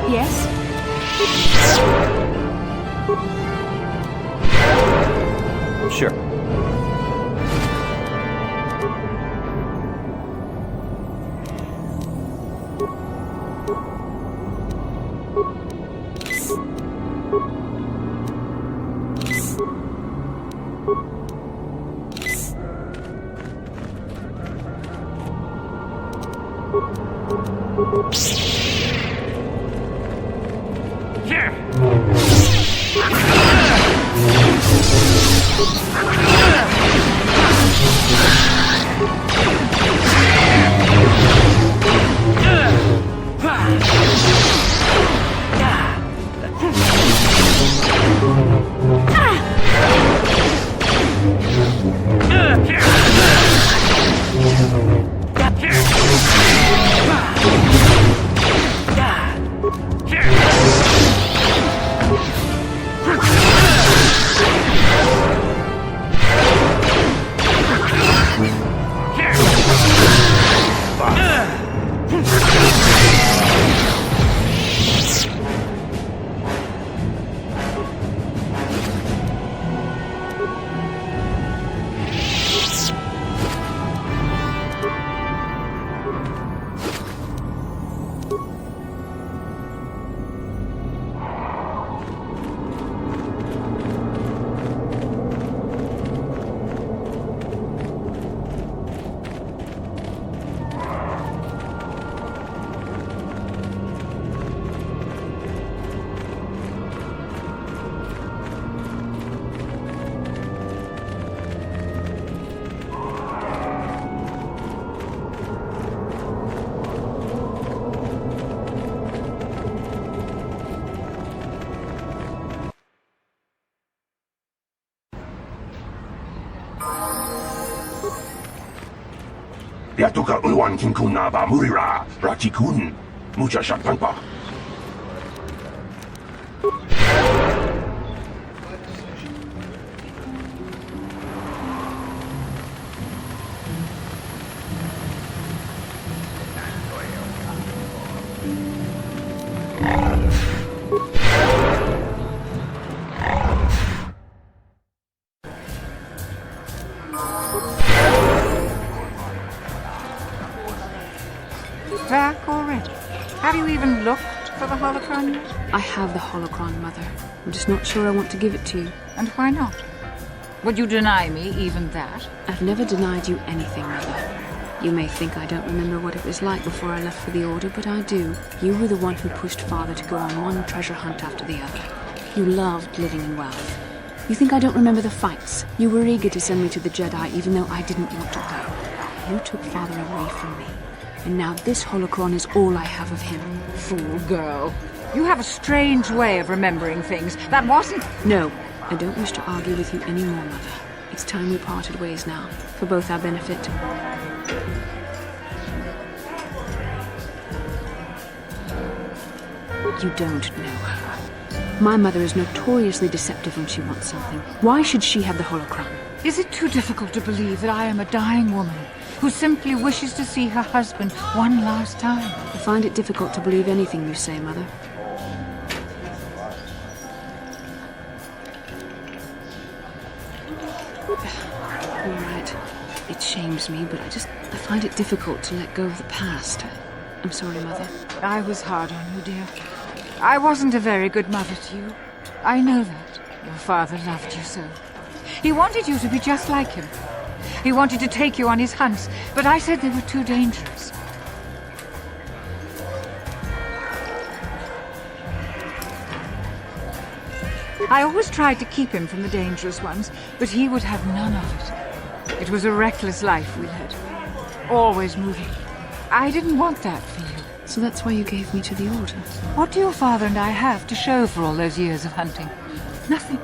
Yes? Sure. Yatuka Ulwan Kinkuna Bamurira, Ratikun, Mucha Shakpanpa. Back already? Have you even looked for the holocron yet? I have the holocron, Mother. I'm just not sure I want to give it to you. And why not? Would you deny me even that? I've never denied you anything, Mother. You may think I don't remember what it was like before I left for the Order, but I do. You were the one who pushed Father to go on one treasure hunt after the other. You loved living in wealth. You think I don't remember the fights? You were eager to send me to the Jedi even though I didn't want to go. You took Father away from me. And now this holocron is all I have of him. Fool girl. You have a strange way of remembering things. That wasn't... No, I don't wish to argue with you anymore, Mother. It's time we parted ways now, for both our benefit. You don't know her. My mother is notoriously deceptive when she wants something. Why should she have the holocron? Is it too difficult to believe that I am a dying woman who simply wishes to see her husband one last time? I find it difficult to believe anything you say, Mother. All right. It shames me, but I find it difficult to let go of the past. I'm sorry, Mother. I was hard on you, dear. I wasn't a very good mother to you. I know that. Your father loved you so. He wanted you to be just like him. He wanted to take you on his hunts, but I said they were too dangerous. I always tried to keep him from the dangerous ones, but he would have none of it. It was a reckless life we led. Always moving. I didn't want that for you. So that's why you gave me to the Order? What do your father and I have to show for all those years of hunting? Nothing.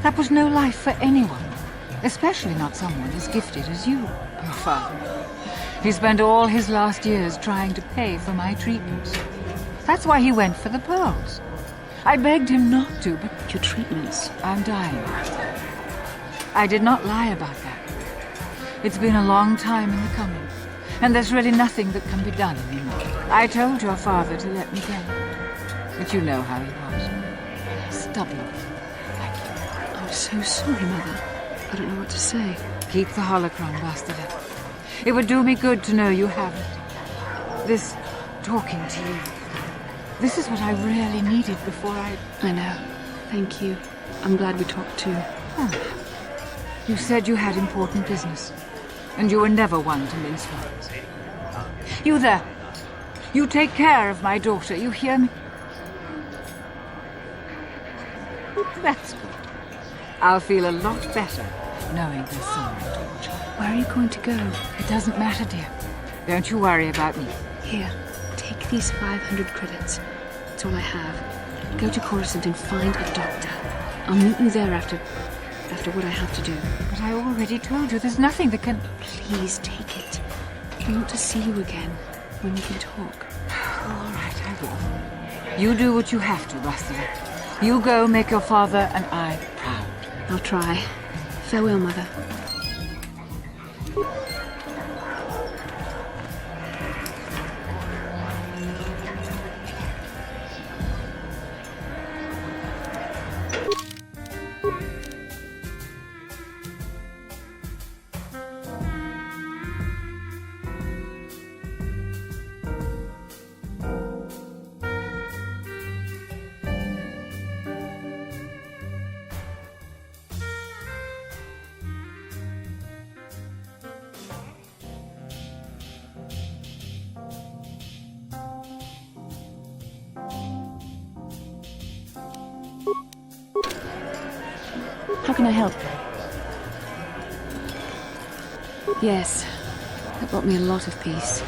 That was no life for anyone, especially not someone as gifted as you, your father. He spent all his last years trying to pay for my treatments. That's why he went for the pearls. I begged him not to, but Your treatments. I'm dying. I did not lie about that. It's been a long time in the coming, and there's really nothing that can be done anymore. I told your father to let me go, but you know how he was. Stubborn. Like you. I'm so sorry, Mother. I don't know what to say. Keep the holocron, Bastila. It would do me good to know you have it. This talking to you. This is what I really needed before I know. Thank you. I'm glad we talked too. Oh. You said you had important business, and you were never one to mince words. You there. You take care of my daughter, you hear me? That's good. I'll feel a lot better knowing there's someone to watch her. Where are you going to go? It doesn't matter, dear. Don't you worry about me. Here, take these 500 credits. That's all I have. Go to Coruscant and find a doctor. I'll meet you there after what I have to do. But I already told you there's nothing that can... Please take it. I want to see you again when we can talk. All right, I will. You do what you have to, Bastila. You go make your father and I proud. I'll try. Farewell, Mother. How can I help? Yes, that brought me a lot of peace.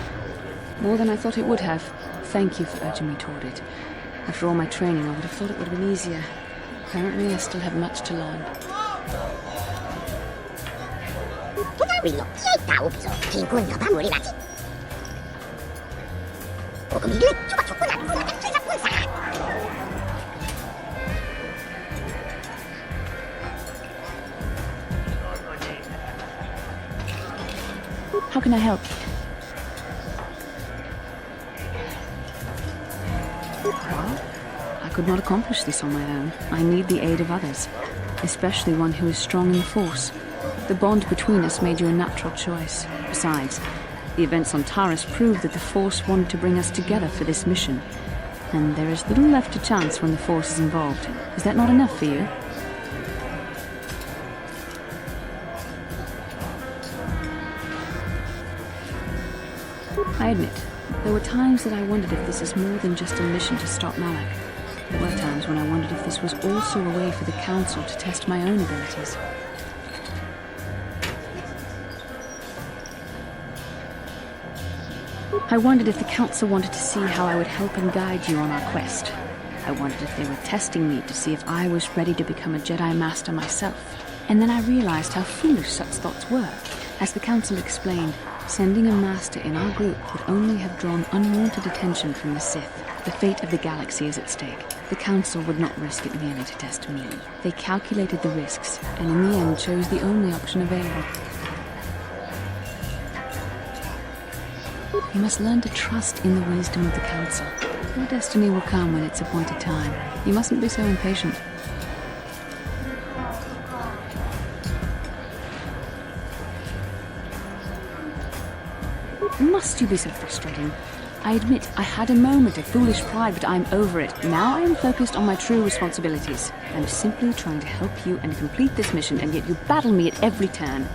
More than I thought it would have. Thank you for urging me toward it. After all my training, I would have thought it would have been easier. Apparently, I still have much to learn. How can I help? Well, I could not accomplish this on my own. I need the aid of others, especially one who is strong in the Force. The bond between us made you a natural choice. Besides, the events on Taris proved that the Force wanted to bring us together for this mission. And there is little left to chance when the Force is involved. Is that not enough for you? I admit, there were times that I wondered if this is more than just a mission to stop Malak. There were times when I wondered if this was also a way for the Council to test my own abilities. I wondered if the Council wanted to see how I would help and guide you on our quest. I wondered if they were testing me to see if I was ready to become a Jedi Master myself. And then I realized how foolish such thoughts were. As the Council explained, sending a Master in our group would only have drawn unwanted attention from the Sith. The fate of the galaxy is at stake. The Council would not risk it merely to test me. They calculated the risks, and in the end chose the only option available. You must learn to trust in the wisdom of the Council. Your destiny will come when it's appointed time. You mustn't be so impatient. Must you be so frustrating? I admit I had a moment of foolish pride, but I'm over it. Now I am focused on my true responsibilities. I'm simply trying to help you and complete this mission, and yet you battle me at every turn.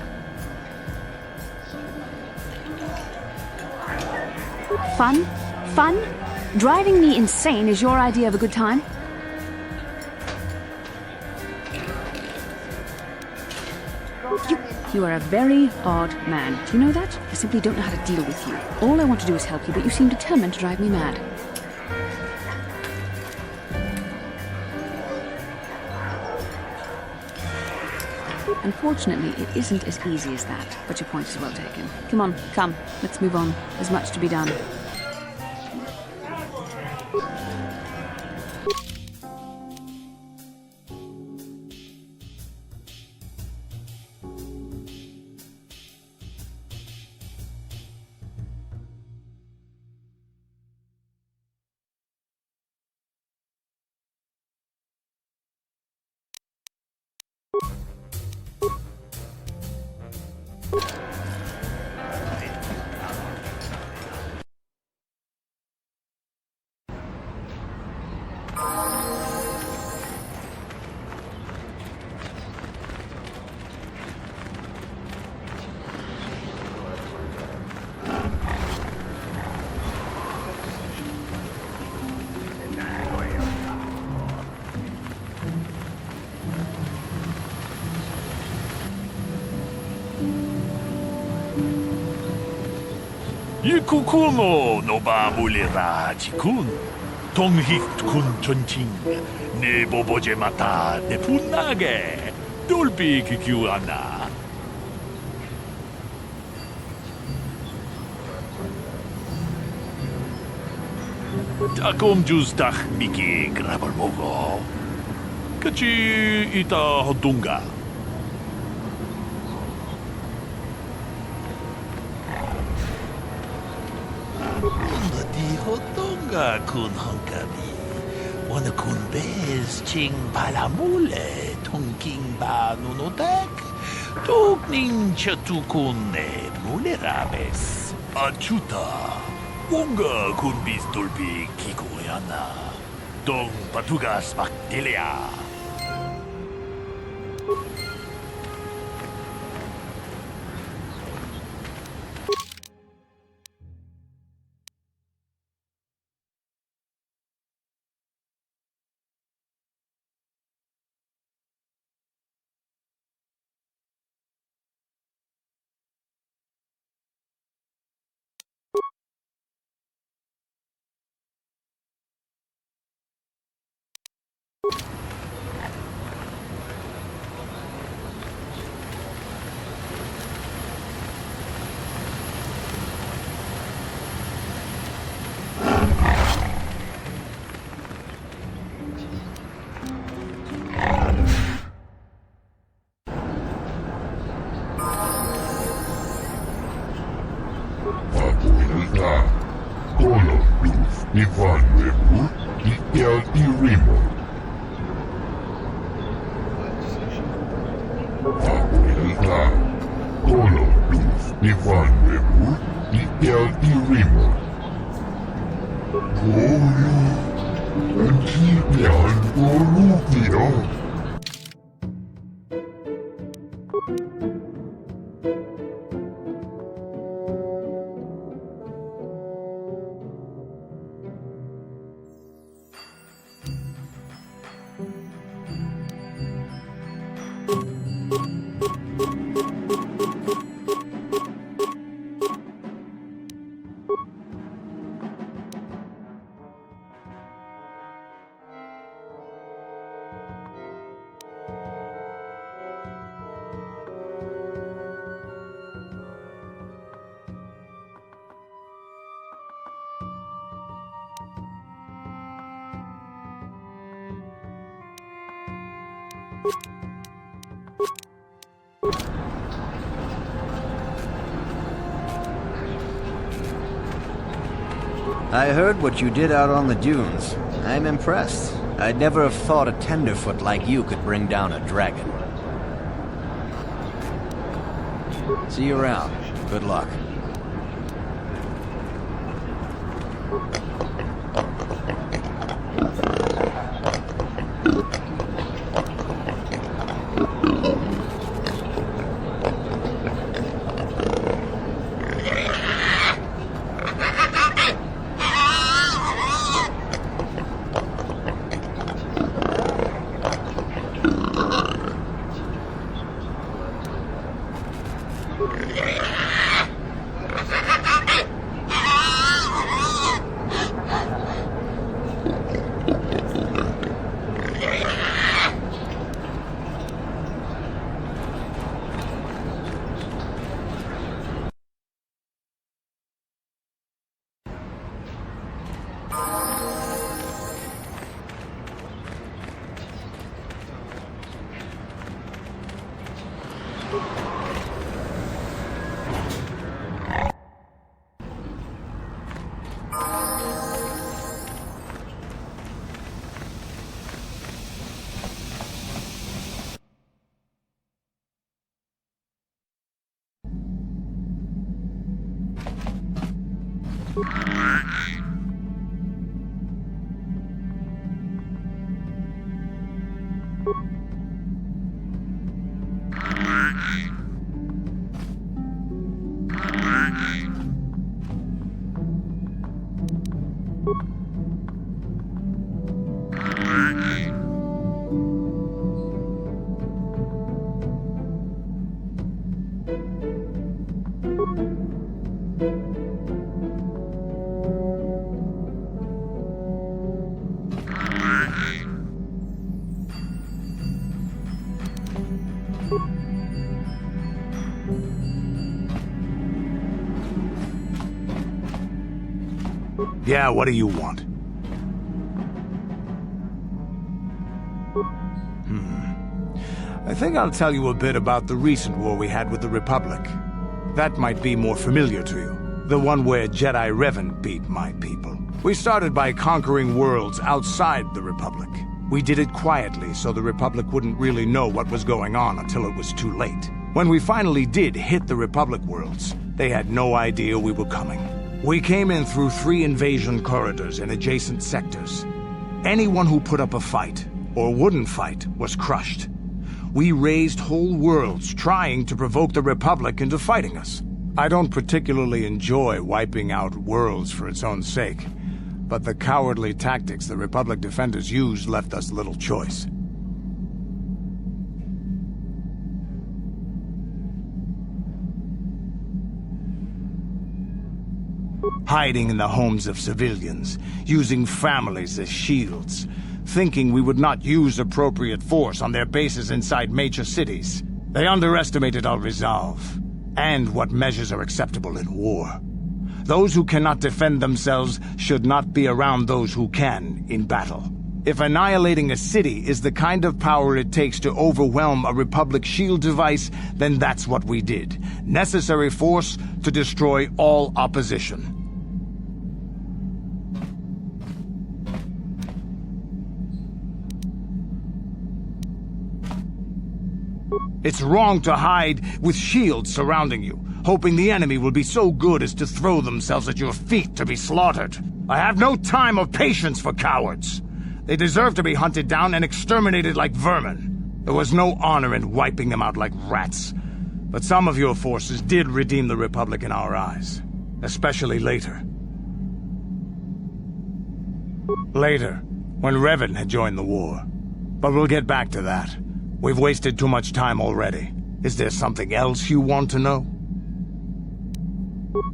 Fun? Fun? Driving me insane is your idea of a good time? You are a very odd man. Do you know that? I simply don't know how to deal with you. All I want to do is help you, but you seem determined to drive me mad. Unfortunately, it isn't as easy as that, but your point is well taken. Come on, come. Let's move on. There's much to be done. Ikukuno no ba mulira jikun. Tonghik kun chonching. Ne boboje mata ne punage. Dolpi kikiwana. Takom justach miki grabal mogo. Kachi ita hodunga. Hotonga kun honkabi. Wana kun bez ching palamule. Tonking ba nunodak. Tokning chatukun ne mulerabes. Achuta. Wonga kun bis dolpi kikoyana. Dong patugas baktelia. Ivan Revan, Ikel Irimo. Abuelita, Kolo Luz, Ivan Revan, Ikel Irimo. Kolo, Antibian, Kolupio. I heard what you did out on the dunes. I'm impressed. I'd never have thought a tenderfoot like you could bring down a dragon. See you around. Good luck. Yeah, what do you want? I think I'll tell you a bit about the recent war we had with the Republic. That might be more familiar to you. The one where Jedi Revan beat my people. We started by conquering worlds outside the Republic. We did it quietly so the Republic wouldn't really know what was going on until it was too late. When we finally did hit the Republic worlds, they had no idea we were coming. We came in through 3 invasion corridors in adjacent sectors. Anyone who put up a fight, or wouldn't fight, was crushed. We razed whole worlds trying to provoke the Republic into fighting us. I don't particularly enjoy wiping out worlds for its own sake, but the cowardly tactics the Republic defenders used left us little choice. Hiding in the homes of civilians, using families as shields, thinking we would not use appropriate force on their bases inside major cities. They underestimated our resolve, and what measures are acceptable in war. Those who cannot defend themselves should not be around those who can in battle. If annihilating a city is the kind of power it takes to overwhelm a Republic shield device, then that's what we did. Necessary force to destroy all opposition. It's wrong to hide with shields surrounding you, hoping the enemy will be so good as to throw themselves at your feet to be slaughtered. I have no time or patience for cowards. They deserve to be hunted down and exterminated like vermin. There was no honor in wiping them out like rats. But some of your forces did redeem the Republic in our eyes, especially later. Later, when Revan had joined the war. But we'll get back to that. We've wasted too much time already. Is there something else you want to know?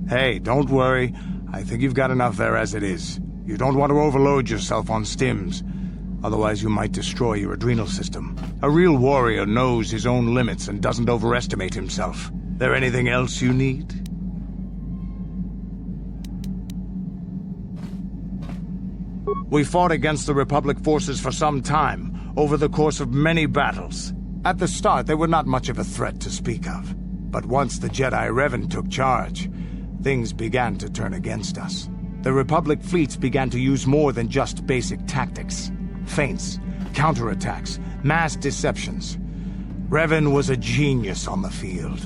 Hey, don't worry. I think you've got enough there as it is. You don't want to overload yourself on stims. Otherwise you might destroy your adrenal system. A real warrior knows his own limits and doesn't overestimate himself. There anything else you need? We fought against the Republic forces for some time, over the course of many battles. At the start, they were not much of a threat to speak of. But once the Jedi Revan took charge, things began to turn against us. The Republic fleets began to use more than just basic tactics. Feints, counterattacks, mass deceptions. Revan was a genius on the field.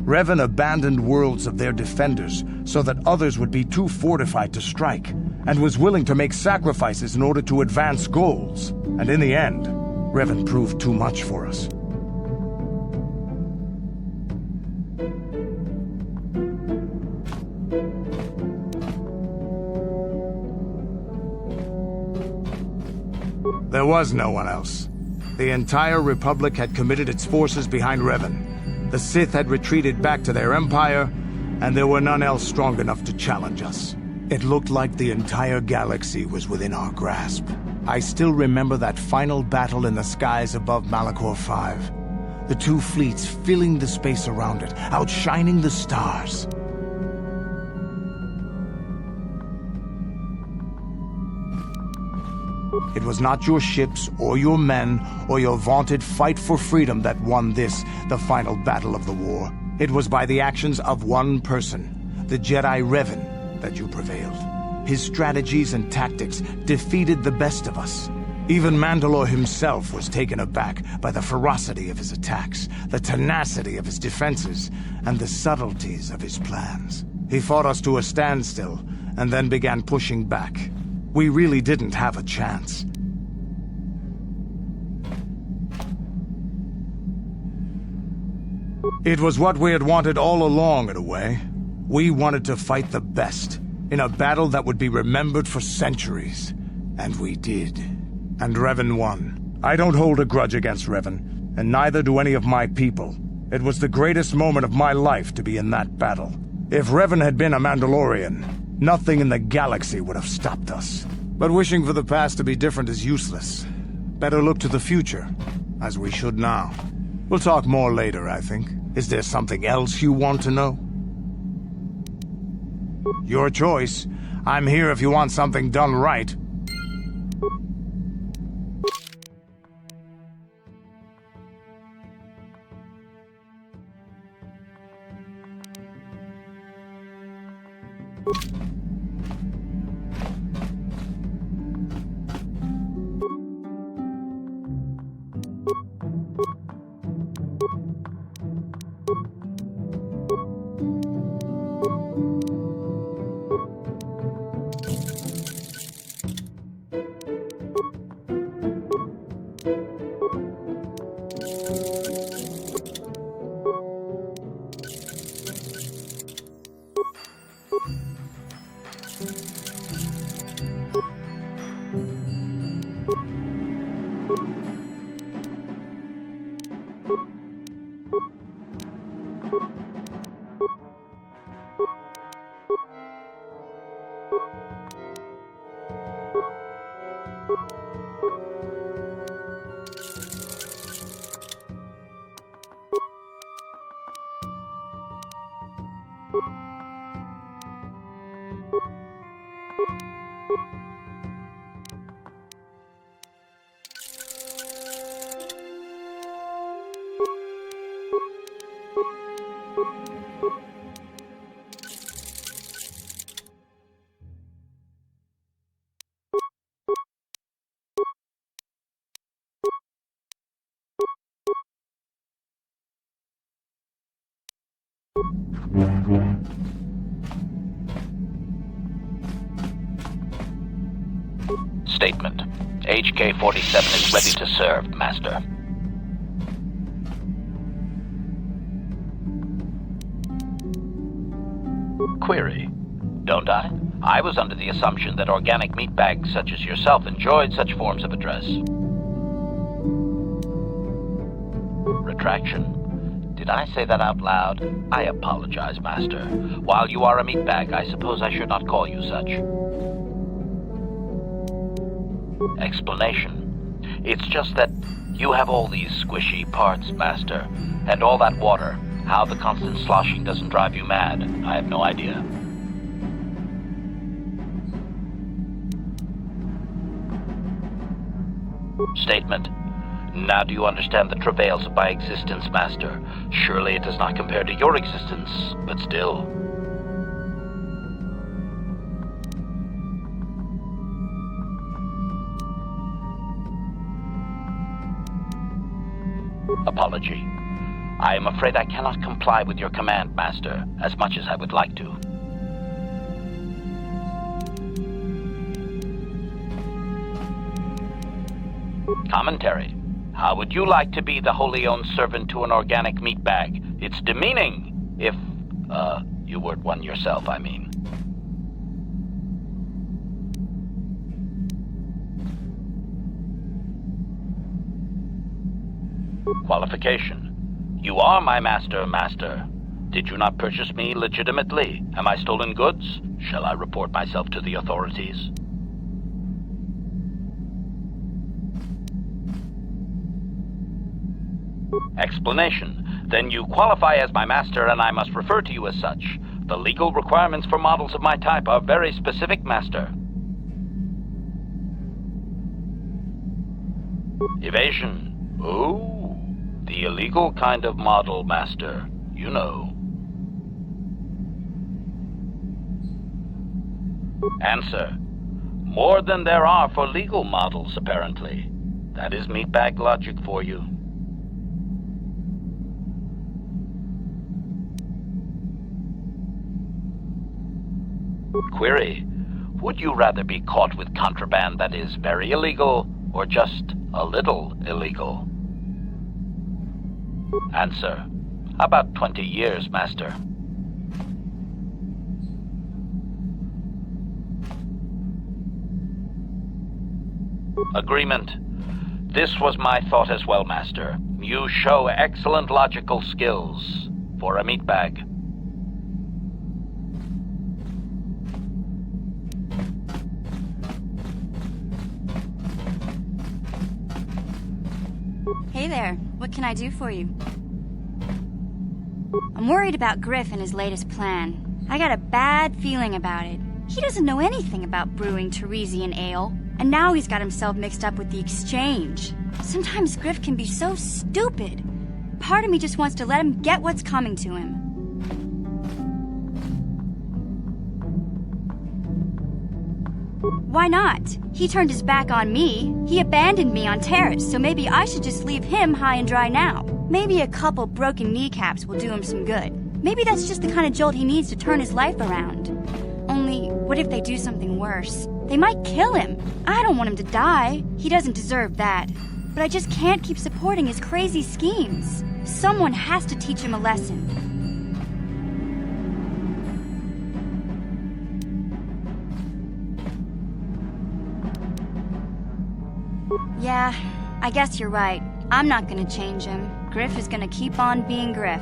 Revan abandoned worlds of their defenders so that others would be too fortified to strike, and was willing to make sacrifices in order to advance goals. And in the end, Revan proved too much for us. There was no one else. The entire Republic had committed its forces behind Revan. The Sith had retreated back to their empire, and there were none else strong enough to challenge us. It looked like the entire galaxy was within our grasp. I still remember that final battle in the skies above Malachor 5. The 2 fleets filling the space around it, outshining the stars. It was not your ships, or your men, or your vaunted fight for freedom that won this, the final battle of the war. It was by the actions of one person, the Jedi Revan, that you prevailed. His strategies and tactics defeated the best of us. Even Mandalore himself was taken aback by the ferocity of his attacks, the tenacity of his defenses, and the subtleties of his plans. He fought us to a standstill, and then began pushing back. We really didn't have a chance. It was what we had wanted all along, in a way. We wanted to fight the best, in a battle that would be remembered for centuries. And we did. And Revan won. I don't hold a grudge against Revan, and neither do any of my people. It was the greatest moment of my life to be in that battle. If Revan had been a Mandalorian, nothing in the galaxy would have stopped us. But wishing for the past to be different is useless. Better look to the future, as we should now. We'll talk more later, I think. Is there something else you want to know? Your choice. I'm here if you want something done right. Statement. HK-47 is ready to serve, Master. Query. Don't I? I was under the assumption that organic meatbags such as yourself enjoyed such forms of address. Retraction. Did I say that out loud? I apologize, Master. While you are a meatbag, I suppose I should not call you such. Explanation. It's just that you have all these squishy parts, Master, and all that water. How the constant sloshing doesn't drive you mad, I have no idea. Statement. Now do you understand the travails of my existence, Master? Surely it does not compare to your existence, but still. Apology. I am afraid I cannot comply with your command, Master, as much as I would like to. Commentary. How would you like to be the wholly owned servant to an organic meatbag? It's demeaning, if, you weren't one yourself, I mean. Qualification. You are my master, Master. Did you not purchase me legitimately? Am I stolen goods? Shall I report myself to the authorities? Explanation. Then you qualify as my master and I must refer to you as such. The legal requirements for models of my type are very specific, Master. Evasion. Ooh. The illegal kind of model, Master. You know. Answer. More than there are for legal models, apparently. That is meatbag logic for you. Query, would you rather be caught with contraband that is very illegal or just a little illegal? Answer, about 20 years, Master. Agreement. This was my thought as well, Master. You show excellent logical skills for a meatbag. Hey there, what can I do for you? I'm worried about Griff and his latest plan. I got a bad feeling about it. He doesn't know anything about brewing Teresian ale, and now he's got himself mixed up with the exchange. Sometimes Griff can be so stupid. Part of me just wants to let him get what's coming to him. Why not? He turned his back on me. He abandoned me on Terrace, so maybe I should just leave him high and dry now. Maybe a couple broken kneecaps will do him some good. Maybe that's just the kind of jolt he needs to turn his life around. Only, what if they do something worse? They might kill him. I don't want him to die. He doesn't deserve that. But I just can't keep supporting his crazy schemes. Someone has to teach him a lesson. Yeah, I guess you're right. I'm not gonna change him. Griff is gonna keep on being Griff.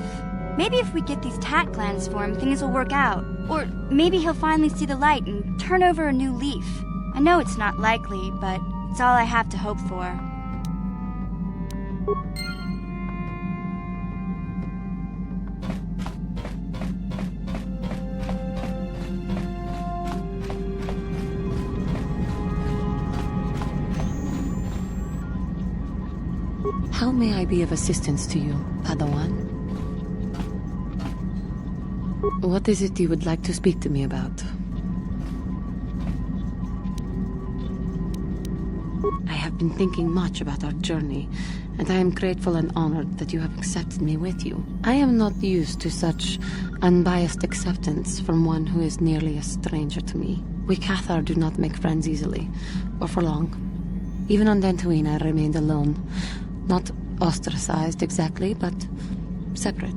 Maybe if we get these tat glands for him, things will work out. Or maybe he'll finally see the light and turn over a new leaf. I know it's not likely, but it's all I have to hope for. How may I be of assistance to you, Padawan? What is it you would like to speak to me about? I have been thinking much about our journey, and I am grateful and honored that you have accepted me with you. I am not used to such unbiased acceptance from one who is nearly a stranger to me. We KOTOR do not make friends easily, or for long. Even on Tatooine I remained alone. Not ostracized exactly, but separate.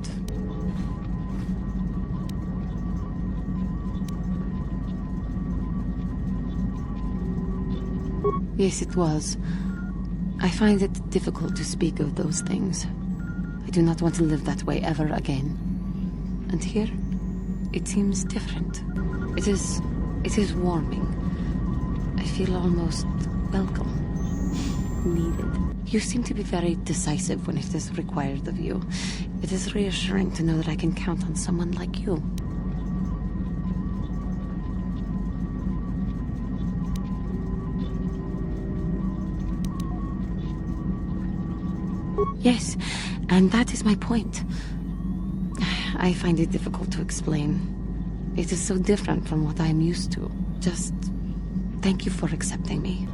Yes, it was. I find it difficult to speak of those things. I do not want to live that way ever again. And here, it seems different. It is warming. I feel almost welcome. Needed. You seem to be very decisive when it is required of you. It is reassuring to know that I can count on someone like you. Yes, and that is my point. I find it difficult to explain. It is so different from what I am used to. Just thank you for accepting me.